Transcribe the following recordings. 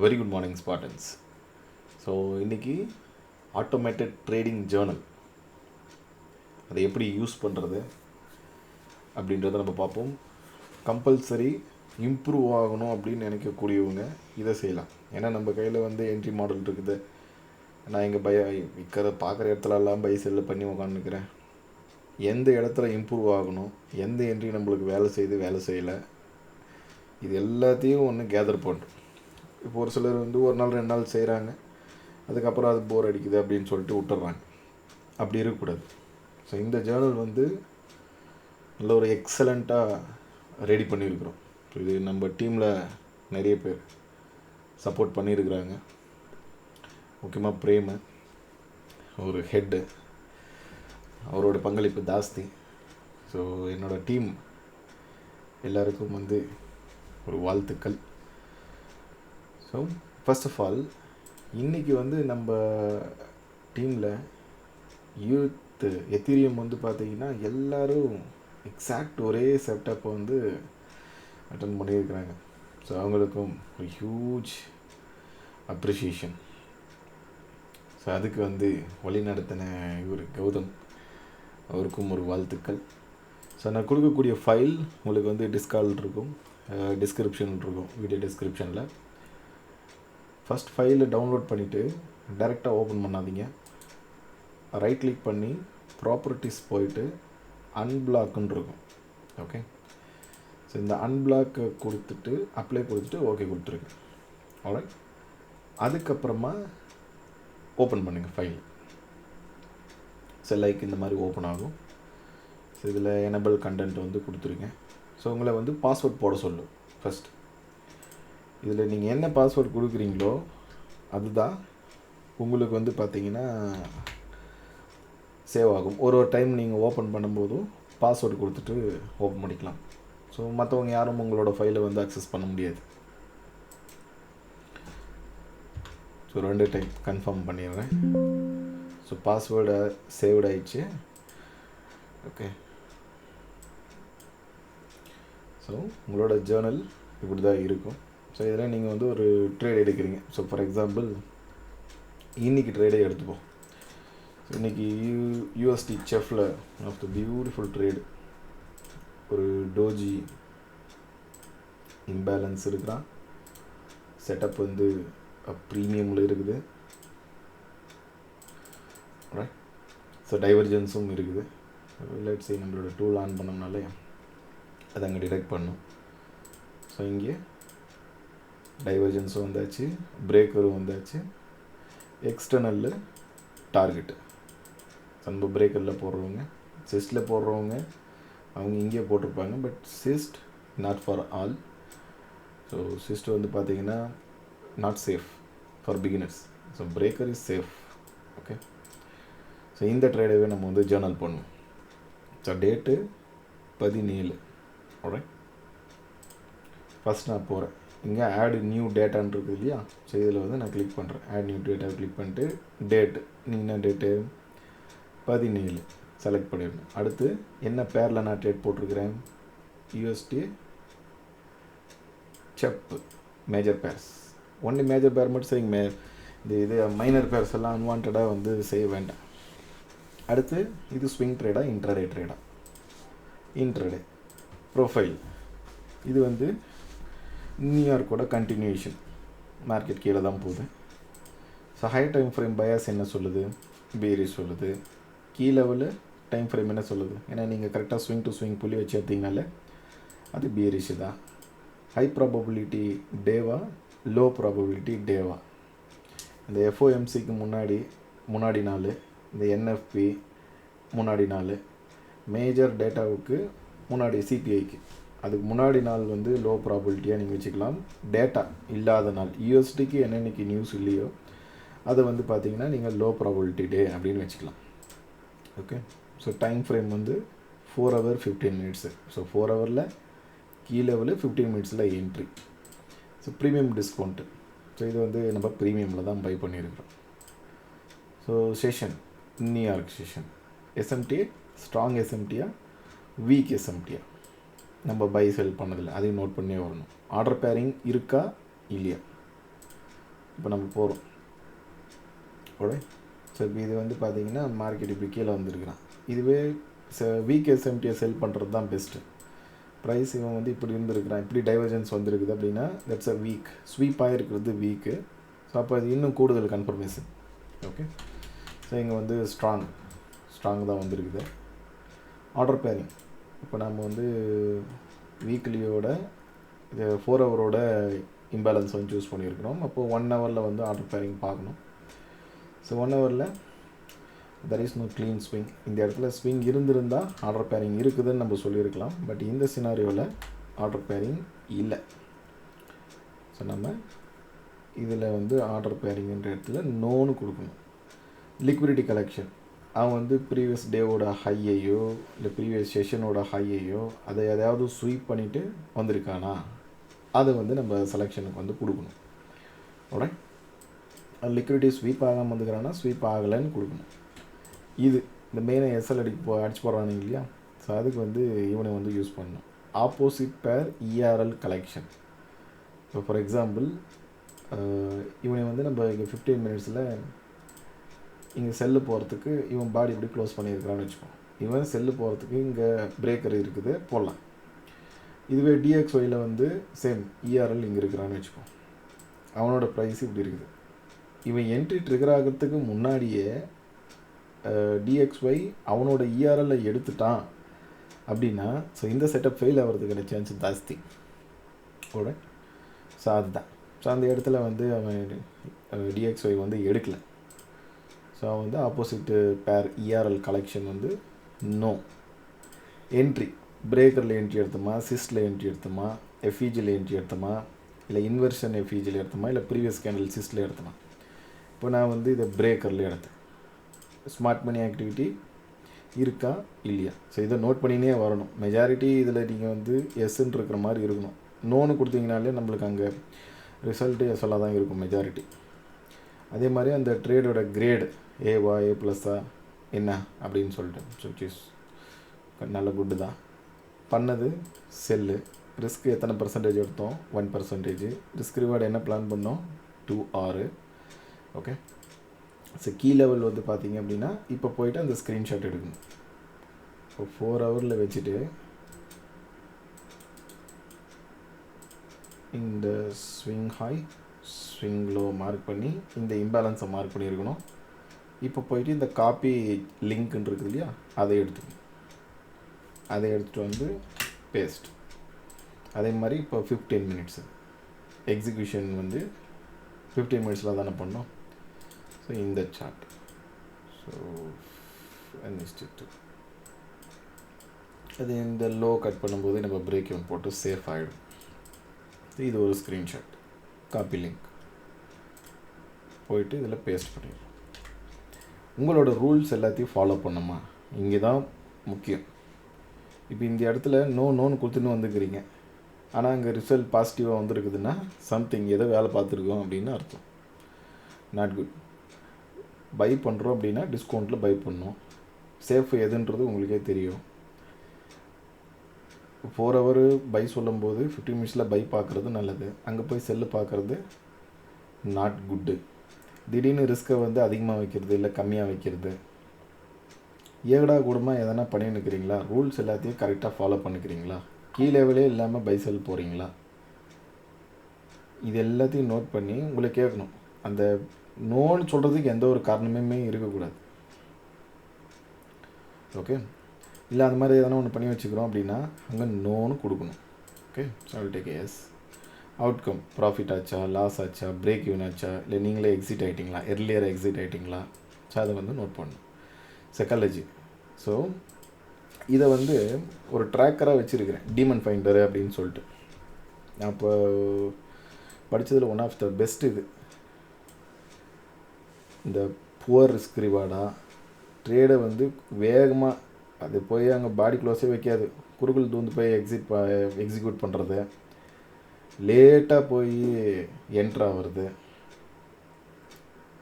Very good morning Spartans. So இன்றைக்கி automated trading Journal அதை எப்படி யூஸ் பண்ணுறது அப்படின்றத நம்ம பார்ப்போம். கம்பல்சரி இம்ப்ரூவ் ஆகணும் அப்படின்னு நினைக்கக்கூடியவங்க இதை செய்யலாம். ஏன்னா நம்ம கையில் வந்து என்ட்ரி மாடல் இருக்குது. நான் இங்கே விற்கிற பார்க்குற இடத்துலலாம் பை செல்லில் பண்ணி உக்காந்துக்கிறேன். எந்த இடத்துல இம்ப்ரூவ் ஆகணும், எந்த என்ட்ரி நம்மளுக்கு வேலை செய்யலை, இது எல்லாத்தையும் ஒன்று கேதர் பண்ணுறோம். இப்போ ஒரு சிலர் வந்து ஒரு நாள் 2 நாள் செய்கிறாங்க, அதுக்கப்புறம் அது போர் அடிக்குது அப்படின்னு சொல்லிட்டு விட்டுறாங்க. அப்படி இருக்கக்கூடாது. ஸோ இந்த ஜேர்னல் வந்து நல்ல ஒரு எக்ஸலண்ட்டாக ரெடி பண்ணியிருக்கிறோம். ஸோ இது நம்ம டீமில் நிறைய பேர் சப்போர்ட் பண்ணியிருக்கிறாங்க. முக்கியமாக பிரேமு ஒரு ஹெட்டு, அவரோட பங்களிப்பு ஜாஸ்தி. ஸோ என்னோடய டீம் எல்லாருக்கும் வந்து ஒரு வாழ்த்துக்கள். ஸோ ஃபர்ஸ்ட் ஆஃப் ஆல் இன்றைக்கி வந்து நம்ம டீமில் யூத் எத்தீரியம் வந்து பார்த்திங்கன்னா எல்லோரும் எக்ஸாக்ட் ஒரே செட்டப்பை வந்து அட்டன் பண்ணியிருக்கிறாங்க. ஸோ அவங்களுக்கும் ஒரு ஹியூஜ் அப்ரிஷியேஷன். ஸோ அதுக்கு வந்து வழி நடத்தின இவர் கௌதம், அவருக்கும் ஒரு வாழ்த்துக்கள். ஸோ நான் கொடுக்கக்கூடிய ஃபைல் உங்களுக்கு வந்து டிஸ்கால் இருக்கும், டிஸ்கிரிப்ஷன் இருக்கும், வீடியோ டிஸ்கிரிப்ஷனில். ஃபஸ்ட் ஃபைலை டவுன்லோட் பண்ணிவிட்டு டைரெக்டாக ஓப்பன் பண்ணாதீங்க. ரைட் கிளிக் பண்ணி ப்ராப்பர்ட்டிஸ் போயிட்டு அன்பிளாக்குன்னு இருக்கும். ஓகே, ஸோ இந்த அன்பிளாக்கை கொடுத்துட்டு அப்ளை கொடுத்துட்டு ஓகே கொடுத்துருங்க. ஆல்ரைட், அதுக்கப்புறமா ஓப்பன் பண்ணுங்கள் ஃபைல். ஸோ லைக் இந்த மாதிரி ஓப்பன் ஆகும். ஸோ இதில் எனபிள் கண்டென்ட் வந்து கொடுத்துருங்க. ஸோ உங்களை வந்து பாஸ்வேர்ட் போட சொல்லும். ஃபஸ்ட் இதில் நீங்கள் என்ன பாஸ்வேர்ட் கொடுக்குறீங்களோ அதுதான் உங்களுக்கு வந்து பார்த்திங்கன்னா சேவ் ஆகும். ஒரு டைம் நீங்கள் ஓப்பன் பண்ணும்போதும் பாஸ்வேர்டு கொடுத்துட்டு ஓப்பன் பண்ணிக்கலாம். ஸோ மற்றவங்க யாரும் உங்களோட ஃபைலை வந்து அக்சஸ் பண்ண முடியாது. ஸோ 2 டைம் கன்ஃபார்ம் பண்ணிடுறேன். ஸோ பாஸ்வேர்டை சேவ்ட் ஆயிடுச்சு. ஓகே, ஸோ உங்களோட ஜேர்னல் இப்படி தான் இருக்கும். ஸோ இதில் நீங்கள் வந்து ஒரு ட்ரேட் எடுக்கிறீங்க. ஸோ ஃபார் எக்ஸாம்பிள் இன்றைக்கி ட்ரேடே எடுத்துப்போம். ஸோ இன்றைக்கி யூஎஸ்டி செஃப்பில் ஆஃப் த பியூட்டிஃபுல் ட்ரேடு, ஒரு டோஜி இம்பேலன்ஸ் இருக்கிறான். செட்டப் வந்து ப்ரீமியமில் இருக்குது. ரைட், ஸோ டைவர்ஜென்ஸும் இருக்குது. லெட்ஸ் சே நம்மளோட டூல் ஆன் பண்ணோம்னாலே அதை அங்கே டிடெக்ட் பண்ணும். ஸோ இங்கே டைவர்ஜென்ஸும் வந்தாச்சு, பிரேக்கரும் வந்தாச்சு. எக்ஸ்டர்னலில் டார்கெட்டு நம்ம பிரேக்கரில் போடுறவங்க, சிஸ்டில் போடுறவங்க அவங்க இங்கே போட்டிருப்பாங்க. But CISD not for all. So CISD வந்து பார்த்திங்கன்னா not safe for beginners. So breaker is safe. Okay, so இந்த ட்ரேடவே நம்ம வந்து ஜேர்னல் பண்ணுவோம். So date 17. ஓகே, ஃபஸ்ட் நான் போகிறேன். இங்கே ஆட் நியூ டேட்டான்னு இருக்குது இல்லையா? ஸோ இதில் வந்து நான் கிளிக் பண்ணுறேன். ஆட் நியூ டேட்டா கிளிக் பண்ணிட்டு டேட்டு, நீங்கள் என்ன டேட்டு 17 செலக்ட் பண்ணிடணும். அடுத்து என்ன பேரில் நான் டேட் போட்டிருக்கிறேன்? யூஎஸ்டி செப் மேஜர் பேர்ஸ். ஒன்லி மேஜர் பேர் மட்டும் செய்யுங்க. இது மைனர் பேர்ஸ் எல்லாம் அன்வான்டாக வந்து செய்ய வேண்டாம். அடுத்து இது ஸ்விங் ட்ரேடா இன்ட்ராடே ட்ரேடா? இன்ட்ராடே. ப்ரொஃபைல் இது வந்து நியூயார்க்கோட கண்டினியூஷன், மார்க்கெட் கீழே தான் போகுது. So high time frame bias என்ன சொல்லுது? பேரிஷ் சொல்லுது. கீ லெவலில் டைம் ஃப்ரேம் என்ன சொல்லுது? ஏன்னா நீங்கள் கரெக்டாக ஸ்விங் டு ஸ்விங் புள்ளி வச்சு எடுத்திங்கனால அது பேரிஷ் தான். ஹை ப்ராபபிலிட்டி டேவா, லோ ப்ராபபிலிட்டி டேவா? இந்த எஃப்ஓஎம்சிக்கு முன்னாடி நாள், இந்த என்எஃப்பி முன்னாடி நாள், மேஜர் டேட்டாவுக்கு முன்னாடி சிபிஐக்கு அதுக்கு முன்னாடி நாள் வந்து லோ ப்ராபபிலிட்டியாக நீங்கள் வச்சுக்கலாம். டேட்டா இல்லாத நாள், யூஎஸ்டிக்கு என்னென்னைக்கு நியூஸ் இல்லையோ அதை வந்து பார்த்தீங்கன்னா நீங்கள் லோ ப்ராபபிலிட்டி டே அப்படின்னு வச்சுக்கலாம். ஓகே, ஸோ டைம் ஃப்ரேம் வந்து 4 hour 15 minutes. ஸோ 4 hourல கீ லெவலு, 15 minutesல entry. So premium discount. So இது வந்து நம்ம ப்ரீமியமில் தான் பை பண்ணியிருக்கிறோம். So session New York session SMT strong எஸ்எம்டியா வீக் எஸ்எம்டியா நம்ம பை செல் பண்ணதில்லை, அதையும் நோட் பண்ணி வரணும். ஆர்டர் பேரிங் இருக்கா இல்லையா? இப்போ நம்ம போகிறோம் ஓகே. ஸோ இப்போ இது வந்து பார்த்திங்கன்னா மார்க்கெட் இப்படி கீழே வந்துருக்குறான். இதுவே வீக் எஸ்எம்டியை செல் பண்ணுறது தான் பெஸ்ட்டு. ப்ரைஸ் இவன் வந்து இப்படி இருந்துருக்கிறான், இப்படி டைவர்ஜென்ஸ் வந்துருக்குது அப்படின்னா தட்ஸ் அ வீக். ஸ்வீப் ஆகிருக்கிறது வீக்கு. ஸோ அப்போ அது இன்னும் கூடுதல் கன்ஃபர்மேஷன். ஓகே. ஸோ இங்கே வந்து ஸ்ட்ராங் தான் வந்திருக்குது. ஆர்டர் பேரிங் இப்போ நம்ம வந்து வீக்லியோட இது 4 ஹவரோட இம்பேலன்ஸ் வந்து சூஸ் பண்ணியிருக்கிறோம். அப்போது 1 ஹவரில் வந்து ஆர்டர் பேரிங் பார்க்கணும். ஸோ 1 ஹவரில் there is no clean swing. இந்த இடத்துல ஸ்விங் இருந்திருந்தால் ஆர்டர் பேரிங் இருக்குதுன்னு நம்ம சொல்லியிருக்கலாம். பட் இந்த சினாரியோவில் ஆர்டர் பேரிங் இல்லை. ஸோ நம்ம இதில் வந்து ஆர்டர் பேரிங்கிற இடத்துல நோன்னு கொடுக்கணும். லிக்விடிட்டி கலெக்ஷன் அவன் வந்து ப்ரீவியஸ் டேவோட ஹையையோ இல்லை ப்ரீவியஸ் செஷனோட ஹையையோ அதை எதையாவது ஸ்வீப் பண்ணிவிட்டு வந்திருக்கானா அதை வந்து நம்ம செலெக்ஷனுக்கு வந்து கொடுக்கணும். ஓட லிக்விடிட்டி ஸ்வீப் ஆகாமல் வந்துக்கிறான்னா ஸ்வீப் ஆகலைன்னு கொடுக்கணும். இது இந்த மெயினாக எஸ்எல் அடிச்சு போடுறானுங்க இல்லையா. ஸோ அதுக்கு வந்து இவனை வந்து யூஸ் பண்ணணும். ஆப்போசிட் பேர் இஆர்எல் கலெக்ஷன். இப்போ ஃபார் எக்ஸாம்பிள் இவனை வந்து நம்ம இங்கே 15 மினிட்ஸில் இங்கே செல்லு போகிறதுக்கு இவன் பாடி இப்படி க்ளோஸ் பண்ணியிருக்கிறான்னு வச்சுப்போம். இவன் செல்லு போகிறதுக்கு இங்கே பிரேக்கர் இருக்குது போடலாம். இதுவே டிஎக்ஸ்ஒயில் வந்து சேம் இஆர்எல் இங்கே இருக்கிறான்னு வச்சுப்போம். அவனோட ப்ரைஸ் இப்படி இருக்குது. இவன் என்ட்ரி ட்ரிகர் ஆகிறதுக்கு முன்னாடியே டிஎக்ஸ்ஒய் அவனோட இஆர்எல்லை எடுத்துட்டான் அப்படின்னா ஸோ இந்த செட்டப் ஃபெயில் ஆகிறதுக்கான சான்ஸ் ஜாஸ்தி கூட. ஸோ அதுதான். ஸோ அந்த இடத்துல வந்து அவன் டிஎக்ஸ்ஒய் வந்து எடுக்கலை. ஸோ அவன் வந்து ஆப்போசிட்டு பேர் இஆர்எல் கலெக்ஷன் வந்து நோ. என்ட்ரி பிரேக்கரில் என்ட்ரி எடுத்தோமா, சிஸ்டில் என்ட்ரி எடுத்தோமா, எஃப்இஜியில் என்ட்ரி எடுத்தோமா, இல்லை இன்வெர்ஷன் எஃப்இஜியில் எடுத்தோமா, இல்லை ப்ரீவியஸ் கேண்டில் சிஸ்டில் எடுத்தோமா. இப்போ நான் வந்து இதை பிரேக்கரில் எடுத்தேன். ஸ்மார்ட் மணி ஆக்டிவிட்டி இருக்கா இல்லையா. ஸோ இதை நோட் பண்ணினே வரணும். மெஜாரிட்டி இதில் நீங்கள் வந்து எஸ்ன்னு இருக்கிற மாதிரி இருக்கணும். நோன்னு கொடுத்தீங்கனாலே நம்மளுக்கு அங்கே ரிசல்ட்டு எஸ்எல்லாக தான் இருக்கும் மெஜாரிட்டி. அதே மாதிரி அந்த ட்ரேடோட கிரேடு ஏவா ஏ ப்ளஸ்ஸா என்ன அப்படின்னு சொல்லிட்டு சுவிச் நல்ல குட்டு தான் பண்ணது. செல்லு ரிஸ்க் எத்தனை பர்சன்டேஜ் எடுத்தோம், 1%. ரிஸ்க் ரிவார்டு என்ன பிளான் பண்ணோம், 2 ஓகே. ஸோ கீ லெவல் வந்து பார்த்தீங்க அப்படின்னா இப்போ போய்ட்டு அந்த ஸ்க்ரீன்ஷாட் எடுக்கணும். இப்போ 4 ஹவரில் வச்சுட்டு இந்த swing high swing low mark பண்ணி இந்த இம்பேலன்ஸை மார்க் பண்ணியிருக்கணும். இப்போ போயிட்டு இந்த காப்பி லிங்க்னு இருக்குது இல்லையா, அதை எடுத்துகிட்டு வந்து பேஸ்ட். அதே மாதிரி இப்போ 15 மினிட்ஸு எக்ஸிக்யூஷன் வந்து 15 மினிட்ஸில் தானே பண்ணோம். ஸோ இந்த சார்ட் ஸோ அது இந்த லோ கட் பண்ணும்போது நம்ம பிரேக் இவன் போட்டு சேஃப் ஆகிடும். இது ஒரு ஸ்க்ரீன்ஷாட், காப்பி லிங்க் போயிட்டு இதில் பேஸ்ட் பண்ணிடலாம். உங்களோட ரூல்ஸ் எல்லாத்தையும் ஃபாலோ பண்ணுமா, இங்கே தான் முக்கியம். இப்போ இந்த இடத்துல நோன்னு கொடுத்துன்னு வந்துக்கிறீங்க, ஆனால் அங்கே ரிசல்ட் பாசிட்டிவாக வந்துருக்குதுன்னா சம்திங் ஏதோ வேலை பார்த்துருக்கோம் அப்படின்னு அர்த்தம். Not good. பை பண்ணுறோம் அப்படின்னா டிஸ்கவுண்ட்டில் பை பண்ணணும். சேஃப் எதுன்றது உங்களுக்கே தெரியும். 4 ஹவர் பை சொல்லும்போது 15 மினிட்ஸில் பை பார்க்குறது நல்லது. அங்கே போய் செல்லு பார்க்குறது நாட் குட்டு. திடீர்னு ரிஸ்க்கை வந்து அதிகமாக வைக்கிறது இல்லை கம்மியாக வைக்கிறது, ஏகடா கூடமாக எதனா பண்ணின்னுக்கிறீங்களா? ரூல்ஸ் எல்லாத்தையும் கரெக்டாக ஃபாலோ பண்ணிக்கிறீங்களா? கீ லெவலே இல்லாமல் பை செல் போகிறீங்களா? இது எல்லாத்தையும் நோட் பண்ணி உங்களை கேட்கணும். அந்த நோன்னு சொல்கிறதுக்கு எந்த ஒரு காரணமே இருக்கக்கூடாது. ஓகே. இல்லை அந்த மாதிரி எதனா ஒன்று பண்ணி வச்சுக்கிறோம் அப்படின்னா அங்கே நோன்னு கொடுக்கணும். Okay. So I take yes. Outcome profit ஆச்சா, லாஸ் ஆச்சா, பிரேக் ஈவன் ஆச்சா, இல்லை நீங்களே எக்ஸிட் ஆகிட்டிங்களா, எர்லியர் எக்ஸிட் ஆகிட்டிங்களா. ஸோ அதை வந்து நோட் பண்ணணும். சைக்காலஜி. ஸோ இதை வந்து ஒரு ட்ராக்கராக வச்சுருக்கிறேன், டீமன் ஃபைண்டரு அப்படின்னு சொல்லிட்டு. நான் இப்போ படித்ததில் ஒன் ஆஃப் த பெஸ்ட் இது. இந்த புவர் ரிஸ்க் ரிவார்டாக ட்ரேடை வந்து வேகமாக அது போய் அங்கே பாடி க்ளோஸே வைக்காது, குறுக்குள் தூந்து போய் எக்ஸிக்யூட் பண்ணுறது, லேட்டாக போய் என்ட்ரு ஆகிறது,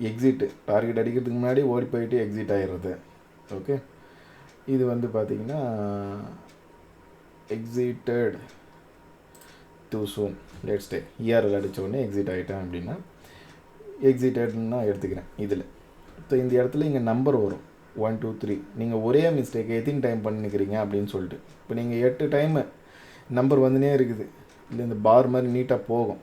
எக்ஸிட்டு டார்கெட் அடிக்கிறதுக்கு முன்னாடி ஓடி போயிட்டு எக்ஸிட் ஆகிடுறது. ஓகே. இது வந்து பார்த்திங்கன்னா எக்ஸிட்டட் டூ சூன் லெட்ஸ் டே இஆர்எல் அடித்தோடனே எக்ஸிட் ஆகிட்டேன் அப்படின்னா எக்ஸிட்டட்னா எடுத்துக்கிறேன் இதில். ஸோ இந்த இடத்துல இங்கே நம்பர் வரும் 1 2 3. நீங்கள் ஒரே மிஸ்டேக் எத்தனை டைம் பண்ணிக்கிறீங்க அப்படின்னு சொல்லிட்டு. இப்போ நீங்கள் 8 டைமு நம்பர் வந்துனே இருக்குது, இல்லை இந்த பார் மாதிரி நீட்டாக போகும்.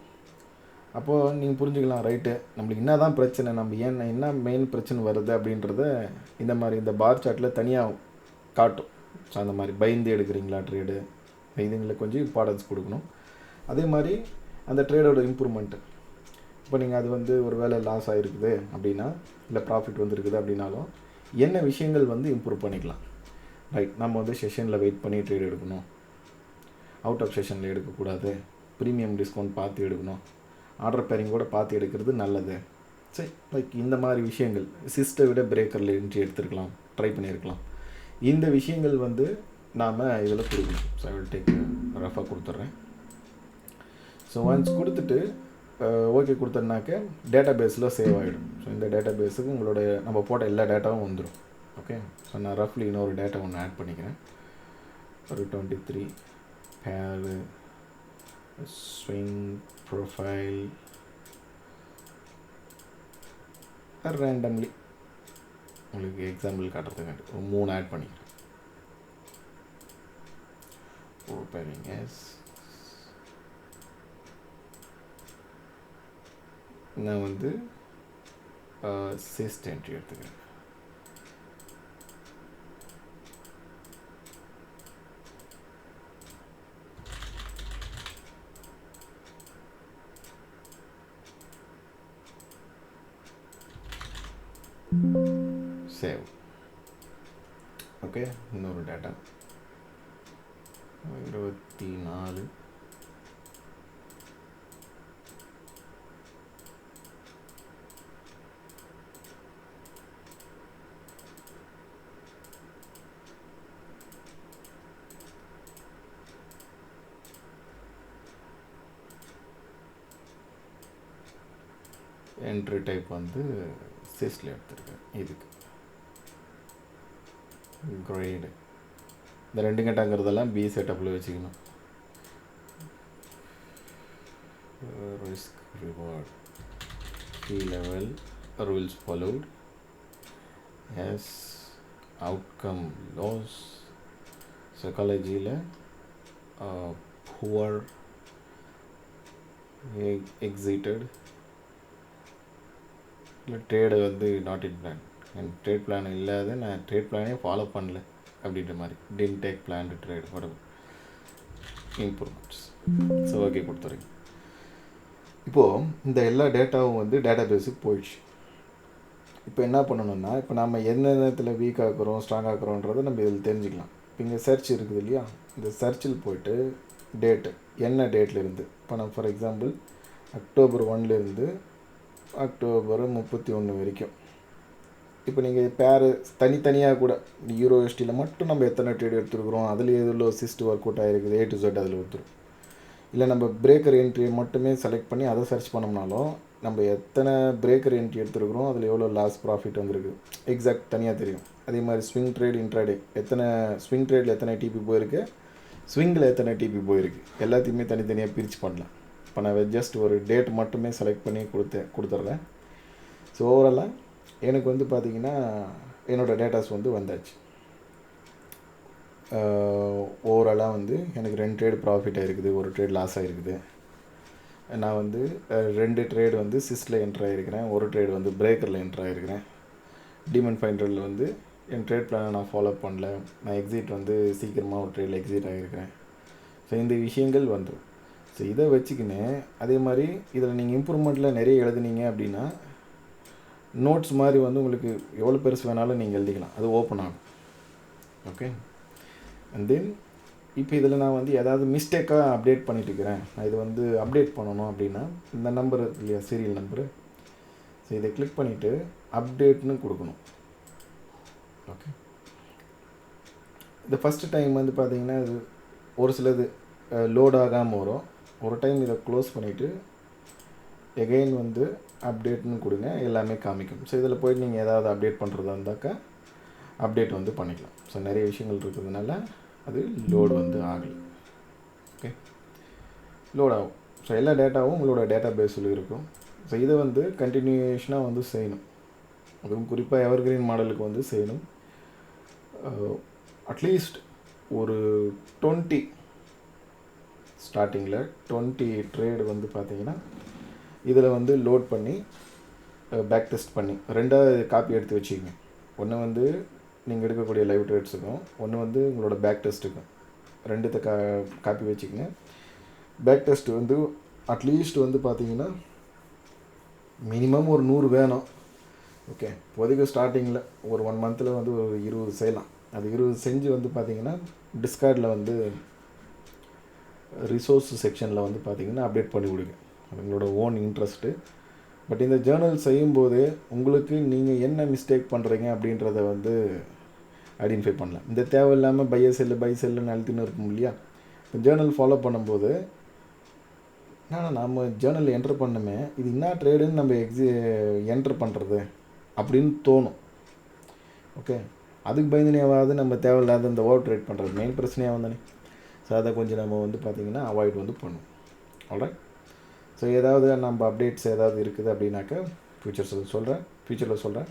அப்போது நீங்கள் புரிஞ்சுக்கலாம், ரைட்டு நம்மளுக்கு என்ன தான் பிரச்சனை, நம்ம என்ன மெயின் பிரச்சனை வருது அப்படின்றத இந்த மாதிரி இந்த பார் சார்ட்டில் தனியாக காட்டும். ஸோ அந்த மாதிரி பயந்து எடுக்கிறீங்களா ட்ரேடு, இதுங்களுக்கு கொஞ்சம் இம்பார்ட்டன்ஸ் கொடுக்கணும். அதே மாதிரி அந்த ட்ரேடோட இம்ப்ரூவ்மெண்ட்டு, இப்போ நீங்கள் அது வந்து ஒரு வேளை லாஸ் ஆகிருக்குது அப்படின்னா, இல்லை ப்ராஃபிட் வந்துருக்குது அப்படின்னாலும் என்ன விஷயங்கள் வந்து இம்ப்ரூவ் பண்ணிக்கலாம். ரைட், நம்ம வந்து செஷனில் வெயிட் பண்ணி ட்ரேட் எடுக்கணும், அவுட் ஆஃப் செஷனில் எடுக்கக்கூடாது, ப்ரீமியம் டிஸ்கவுண்ட் பார்த்து எடுக்கணும், ஆர்டர் பேரிங் கூட பார்த்து எடுக்கிறது நல்லது. சரி, லைக் இந்த மாதிரி விஷயங்கள், சிஸ்டை விட பிரேக்கரில் என்ட்ரி எடுத்துருக்கலாம், ட்ரை பண்ணியிருக்கலாம். இந்த விஷயங்கள் வந்து நாம் இதில் கொடுக்கணும். ஸோ ஐ வில் டேக் ரஃபாக கொடுத்துட்றேன். ஸோ ஒன்ஸ் கொடுத்துட்டு ஓகே கொடுத்தோன்னாக்க டேட்டா பேஸில் சேவ் ஆகிடும். ஸோ இந்த டேட்டா பேஸுக்கு உங்களோட நம்ம போட்ட எல்லா டேட்டாவும் வந்துடும். ஓகே, ஸோ நான் ரஃப்லி இன்னொரு டேட்டா ஒன்று ஆட் பண்ணிக்கிறேன். ஒரு 23 பேரு ஸ்விங் ப்ரொஃபைல் ரேண்டம்லி உங்களுக்கு எக்ஸாம்பிள் காட்டுறதுக்காண்டி ஒரு 3 ஆட் பண்ணிக்கிறேன். ஓப்பனிங் எஸ், நான் வந்து சிஸ்ட் என்ட்ரி எடுத்துக்கிறேன். சேவ். ஓகே, இன்னொரு டேட்டா 24 என்ட்ரி டைப் வந்து சிஸ்டில் எடுத்துருக்கேன். இதுக்கு கிரேடு இந்த 2 கட்டாங்கிறதெல்லாம் பி செட்டப்பில் வச்சுக்கணும். Risk reward key level rules followed as outcome loss சைக்காலஜியில் புவர் எக்ஸிட்டட் இல்லை ட்ரேடு வந்து நாட் இன் பிளான், என் ட்ரேட் பிளான் இல்லாத நான் ட்ரேட் பிளானே ஃபாலோ பண்ணல அப்படின்ற மாதிரி டின் டேக் பிளான் ட்ரேட் வரும் இம்ப்ரூவ்மெண்ட்ஸ். ஸோ ஓகே கொடுத்துறீங்க. இப்போது இந்த எல்லா டேட்டாவும் வந்து டேட்டா பேஸுக்கு போயிடுச்சு. இப்போ என்ன பண்ணணும்னா, இப்போ நம்ம எந்த நேரத்தில் வீக் ஆக்குறோம் ஸ்ட்ராங் ஆக்குறோன்றதை நம்ம இதில் தெரிஞ்சுக்கலாம். இப்போ இங்கே சர்ச் இருக்குது இல்லையா, இந்த சர்ச்சில் போய்ட்டு டேட்டு என்ன டேட்லேருந்து, இப்போ நான் ஃபார் எக்ஸாம்பிள் அக்டோபர் 1லேருந்து அக்டோபர் 31 வரைக்கும். இப்போ நீங்கள் பேரு தனித்தனியாக கூட யூரோ எஸ்டியில் மட்டும் நம்ம எத்தனை ட்ரேட் எடுத்துருக்குறோம், அதில் எதில் சிஸ்ட் ஒர்க் அவுட் ஆகிருக்குது A to Z அதில் வந்துடும். இல்லை நம்ம பிரேக்கர் என்ட்ரியை மட்டுமே செலக்ட் பண்ணி அதை சர்ச் பண்ணோம்னாலும் நம்ம எத்தனை பிரேக்கர் என்ட்ரி எடுத்துருக்குறோம், அதில் எவ்வளோ லாஸ் ப்ராஃபிட் வந்துருக்கு எக்ஸாக்ட் தனியாக தெரியும். அதே மாதிரி ஸ்விங் ட்ரேட் இன்ட்ராடே எத்தனை ஸ்விங் ட்ரேடில் எத்தனை டிபி போயிருக்கு, ஸ்விங்கில் எத்தனை டிபி போயிருக்கு, எல்லாத்தையுமே தனித்தனியாக பிரித்து பண்ணலாம். இப்போ நான் ஜஸ்ட் ஒரு டேட் மட்டுமே செலக்ட் பண்ணி கொடுத்துட்றேன். ஸோ ஓவராலாக எனக்கு வந்து பார்த்திங்கன்னா என்னோடய டேட்டாஸ் வந்து வந்தாச்சு. ஓவராலாக வந்து எனக்கு 2 ட்ரேடு ப்ராஃபிட் ஆகிருக்குது, ஒரு ட்ரேட் லாஸ் ஆகிருக்குது. நான் வந்து 2 ட்ரேடு வந்து சிஸ்டில் என்ட்ரு ஆகிருக்கிறேன், ஒரு ட்ரேடு வந்து பிரேக்கரில் என்ட்ரு ஆகிருக்கிறேன். டிமண்ட் ஃபைண்டரில் வந்து என் ட்ரேட் பிளானை நான் ஃபாலோ பண்ணல, நான் எக்ஸிட் வந்து சீக்கிரமாக ஒரு ட்ரேடில் எக்ஸிட் ஆகிருக்கிறேன். ஸோ இந்த விஷயங்கள் வந்து ஸோ இதை வச்சுக்கின்னு அதே மாதிரி இதில் நீங்கள் இம்ப்ரூவ்மெண்ட்டில் நிறைய எழுதுனீங்க அப்படின்னா நோட்ஸ் மாதிரி வந்து உங்களுக்கு எவ்வளோ பெருசு வேணாலும் நீங்கள் எழுதிக்கலாம், அது ஓப்பன் ஆகும். ஓகே, அண்ட் தென் இப்போ இதில் நான் வந்து ஏதாவது மிஸ்டேக்காக அப்டேட் பண்ணிட்டு இருக்கிறேன், நான் இது வந்து அப்டேட் பண்ணணும் அப்படின்னா இந்த நம்பர் இல்லையா சீரியல் நம்பரு, ஸோ இதை கிளிக் பண்ணிவிட்டு அப்டேட்னு கொடுக்கணும். ஓகே, இந்த ஃபஸ்ட்டு டைம் வந்து பார்த்திங்கன்னா இது ஒரு சிலது லோட் ஆகாமல் வரும். ஒரு டைம் இதை க்ளோஸ் பண்ணிவிட்டு எகெயின் வந்து அப்டேட்னு கொடுங்க, எல்லாமே காமிக்கும். ஸோ இதில் போய்ட்டு நீங்கள் ஏதாவது அப்டேட் பண்ணுறதா இருந்தாக்கா அப்டேட் வந்து பண்ணிக்கலாம். ஸோ நிறைய விஷயங்கள் இருக்கிறதுனால அது லோடு வந்து ஆகலை. ஓகே, லோட் ஆகும். ஸோ எல்லா டேட்டாவும் உங்களோட டேட்டா பேஸில் இருக்கும். ஸோ இதை வந்து கண்டினியூஷனாக வந்து செய்யணும். அதுவும் குறிப்பாக எவர்கிரீன் மாடலுக்கு வந்து செய்யணும். அட்லீஸ்ட் ஒரு 20 ஸ்டார்டிங்கில் 20 ட்ரேடு வந்து பார்த்தீங்கன்னா இதில் வந்து லோட் பண்ணி பேக் டெஸ்ட் பண்ணி 2 காப்பி எடுத்து வச்சுக்கோங்க. ஒன்று வந்து நீங்கள் எடுக்கக்கூடிய லைவ் ட்ரேட்ஸுக்கும், ஒன்று வந்து உங்களோட பேக் டெஸ்ட்டுக்கும் 2 காப்பி வச்சுக்கோங்க. பேக் டெஸ்ட் வந்து அட்லீஸ்ட் வந்து பார்த்தீங்கன்னா மினிமம் ஒரு 100 வேணும். ஓகே, இப்போதைக்கு ஸ்டார்டிங்கில் ஒரு 1 மந்தில் வந்து ஒரு 20 செய்யலாம். அது 20 செஞ்சு வந்து பார்த்தீங்கன்னா டிஸ்கார்டில் வந்து ரிசோர்ஸ் செக்ஷனில் வந்து பார்த்தீங்கன்னா அப்டேட் பண்ணி கொடுங்க. அது உங்களோட ஓன் இன்ட்ரெஸ்ட்டு. பட் இந்த ஜேர்னல் செய்யும்போது உங்களுக்கு நீங்கள் என்ன மிஸ்டேக் பண்ணுறீங்க அப்படின்றத வந்து ஐடென்டிஃபை பண்ணலாம். இந்த தேவையில்லாமல் பை செல்லுன்னு அழுத்தின்னு இருக்கும் இல்லையா. இப்போ ஜேர்னல் ஃபாலோ பண்ணும்போது நம்ம ஜேர்னல் என்ட்ரு பண்ணுமே, இது என்ன ட்ரேடுன்னு நம்ம என்ட்ரு பண்ணுறது அப்படின்னு தோணும். ஓகே, அதுக்கு பயந்துனேவாது நம்ம தேவையில்லாத இந்த ஓவர் ட்ரேட் பண்ணுறது மெயின் பிரச்சனையாக வந்தானே. ஸோ அதை கொஞ்சம் நம்ம வந்து பார்த்திங்கன்னா அவாய்ட் வந்து பண்ணும். ஆல்ரைட். ஸோ ஏதாவது நம்ம அப்டேட்ஸ் ஏதாவது இருக்குது அப்படின்னாக்கா ஃப்யூச்சரில் சொல்கிறேன்.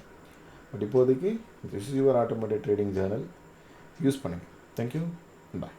பட் இப்போதைக்கு this is your automatic trading Journal use பண்ணுங்கள். தேங்க்யூ. பாய்.